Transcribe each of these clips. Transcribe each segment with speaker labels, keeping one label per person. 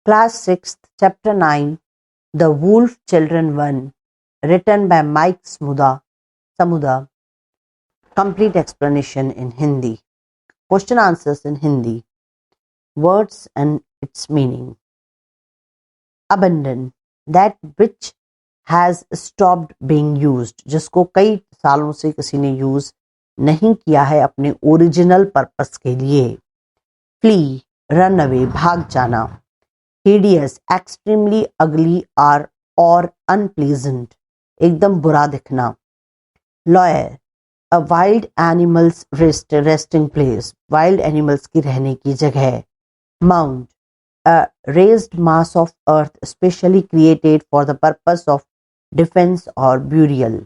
Speaker 1: Class 6th, Chapter 9, The Wolf Children 1, written by Mike Samuda. Complete explanation in Hindi. Question answers in Hindi. Words and its meaning. Abandon, that which has stopped being used, जिसको कई सालों से किसी ने use नहीं किया है अपने ओरिजिनल पर्पस के लिए. Flee, run away, भाग जाना. Hideous, extremely ugly or unpleasant, एकदम बुरा दिखना. Lair, a wild animal's resting place, wild animals की रहने की जगह. Mound, a raised mass of earth specially created for the purpose of defense or burial.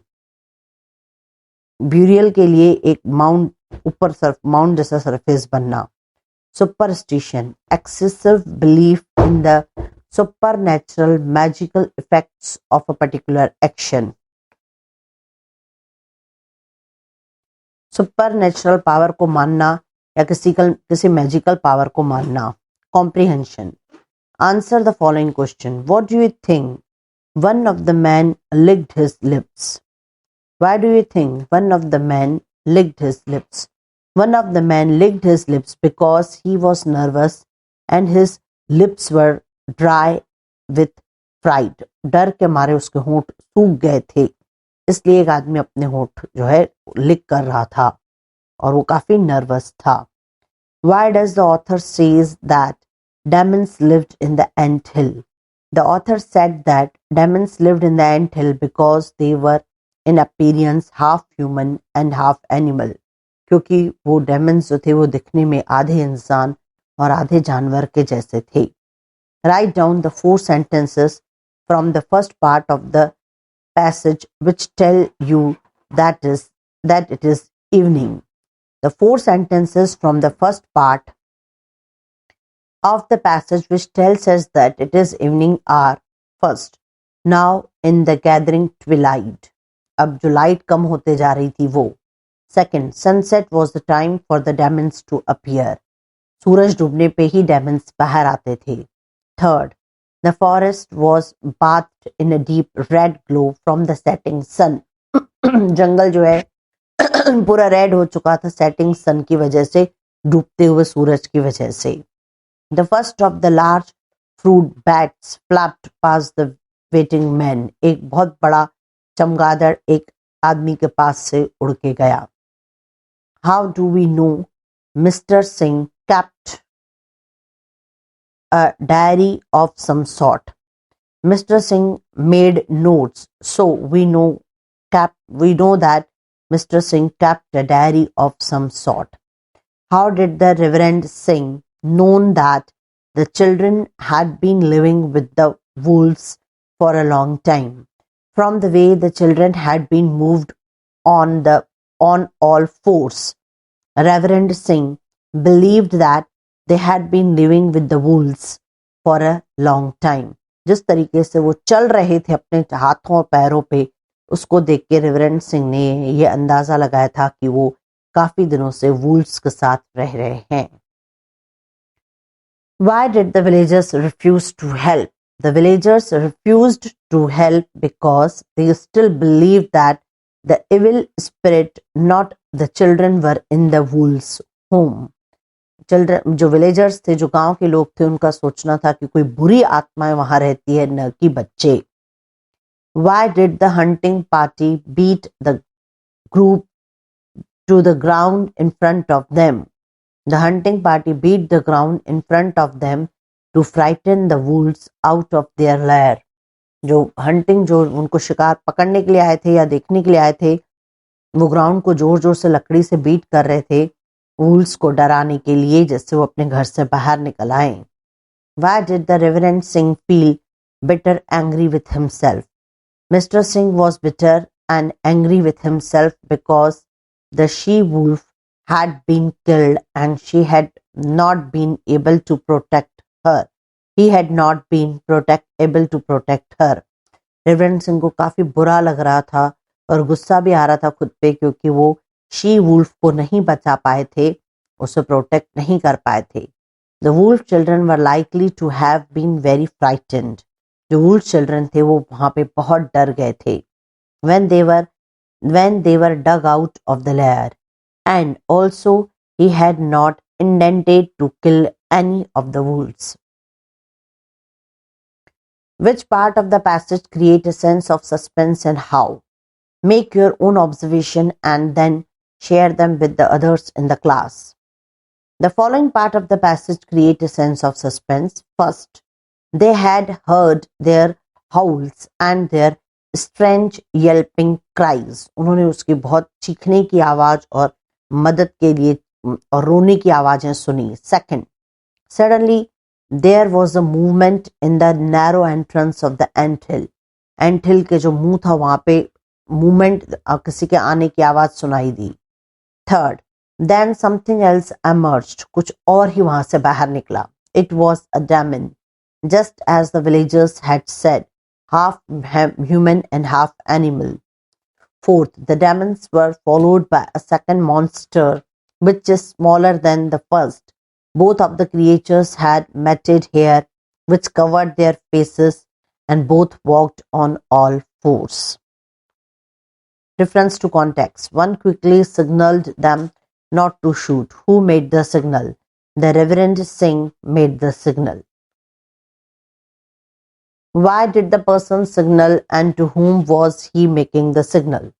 Speaker 1: Burial के लिए एक माउंट जैसा सरफेस बनना. Superstition, excessive belief in the supernatural magical effects of a particular action. Supernatural power को मानना या किसी magical power को मानना. Comprehension. Answer the following question. What do you think one of the men licked his lips? Why do you think one of the men licked his lips? One of the men licked his lips because he was nervous and his lips were dry with fright. डर के मारे उसके होंठ सूख गए थे, इसलिए एक आदमी अपने होंठ जो है लिक कर रहा था और वो काफी नर्वस था. Why does the author says that demons lived in the anthill? The author said that demons lived in the anthill because they were in appearance half human and half animal. क्योंकि वो Demons जो थे वो दिखने में आधे इंसान और आधे जानवर के जैसे थे. Write down the 4 sentences from the first part of the passage which tell you that it is evening. The 4 sentences from the first part of the passage which tells us that it is evening are: first, now in the gathering twilight. अब जो light कम होते जा रही थी वो. Second, sunset was the time for the demons to appear. सूरज डूबने पे ही demons बाहर आते थे. Third, the forest was bathed in a deep red glow from the setting sun. जंगल जो है पूरा रेड हो चुका था setting sun की वजह से, डूबते हुए सूरज की वजह से. The first of the large fruit bats flapped past the waiting men. एक बहुत बड़ा चमगादड़ एक आदमी के पास से उड़ के गया. How do we know Mr. Singh kept a diary of some sort? Mr. Singh made notes, so we know that Mr. Singh kept a diary of some sort. How did the Reverend Singh know that the children had been living with the wolves for a long time? From the way the children had been moved on all fours. Reverend Singh believed that they had been living with the wolves for a long time. जिस तरीके से वो चल रहे थे अपने हाथों और पैरों पे, उसको देख के रेवरेंड सिंह ने ये अंदाजा लगाया था कि वो काफी दिनों से वुल्व्स के साथ रह रहे हैं. Why did the villagers refuse to help? The villagers refused to help because they still believed that the evil spirit, not the children, were in the wolves' home. Children, जो villagers थे, जो गांव के लोग थे, उनका सोचना था कि कोई बुरी आत्माएं वहां रहती है, न कि बच्चे. Why did the hunting party beat the group to the ground in front of them? The hunting party beat the ground in front of them to frighten the wolves out of their lair. जो hunting, जो उनको शिकार पकड़ने के लिए आए थे या देखने के लिए आए थे, वो ग्राउंड को जोर जोर से लकड़ी से बीट कर रहे थे वुल्व्स को डराने के लिए, जिससे वो अपने घर से बाहर निकल आए. Why did the Reverend Singh feel bitter, angry with himself? Mr. Singh was bitter and angry with himself because the she-wolf had been killed and she had not been able to protect her. He had not been able to protect her. Reverend Singh को काफी बुरा लग रहा था और गुस्सा भी आ रहा था खुद पे, क्योंकि वो शी वुल्फ को नहीं बचा पाए थे, उसे प्रोटेक्ट नहीं कर पाए थे. The wolf children were likely to have been very frightened. जो wolf children थे वो वहां पे बहुत डर गए थे. When they were dug out of the lair, and also he had not intended to kill any of the wolves. Which part of the passage create a sense of suspense and how? Make your own observation and then share them with the others in the class. The following part of the passage create a sense of suspense. First, they had heard their howls and their strange yelping cries. उन्होंने उसकी बहुत चीखने की आवाज और मदद के लिए और रोने की आवाजें सुनी. Second, suddenly there was a movement in the narrow entrance of the ant hill. Ant hill के जो मुंह था वहां पे मूवमेंट, किसी के आने की आवाज सुनाई दी. Third, then something else emerged. कुछ और ही वहां से बाहर निकला. It was a demon, just as the villagers had said, half human and half animal. Fourth, the demons were followed by a second monster, which is smaller than the first. Both of the creatures had matted hair, which covered their faces, and both walked on all fours. Reference to context. One quickly signaled them not to shoot. Who made the signal? The Reverend Singh made the signal. Why did the person signal, and to whom was he making the signal?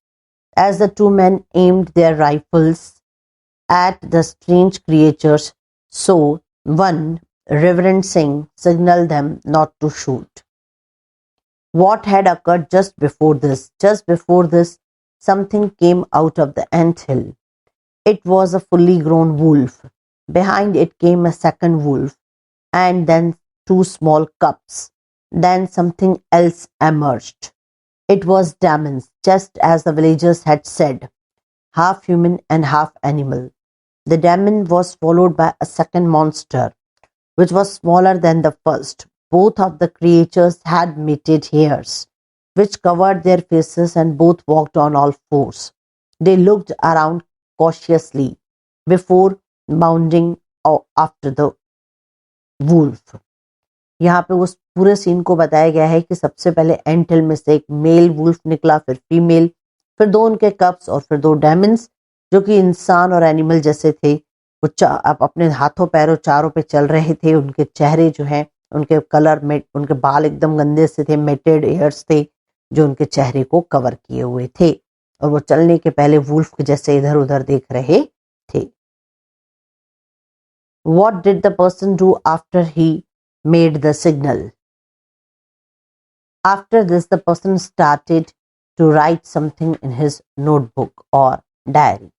Speaker 1: As the two men aimed their rifles at the strange creatures, so one, Reverend Singh, signaled them not to shoot. What had occurred just before this? Just before this, something came out of the ant hill. It was a fully grown wolf. Behind it came a second wolf, and then two small cubs. Then something else emerged. It was demons, just as the villagers had said, half human and half animal. The demon was followed by a second monster, which was smaller than the first. Both of the creatures had matted hairs, which covered their faces, and both walked on all fours. They looked around cautiously before bounding after the wolf. यहाँ पे उस पूरे scene को बताया गया है कि सबसे पहले एंट हिल में से एक मेल वुल्फ निकला, फिर फीमेल, फिर दो उनके कप्स और फिर दो डेमन्स जो कि इंसान और एनिमल जैसे थे. वो अब अपने हाथों पैरों चारों पे चल रहे थे. उनके चेहरे जो हैं उनके कलर में, उनके बाल एकदम गंदे से थे, मेटेड हेयर्स थे जो उनके चेहरे को कवर किए हुए थे, और वो चलने के पहले वुल्फ जैसे इधर उधर देख रहे थे. What did the person do after he made the signal? After this, the person started to write something in his notebook or diary.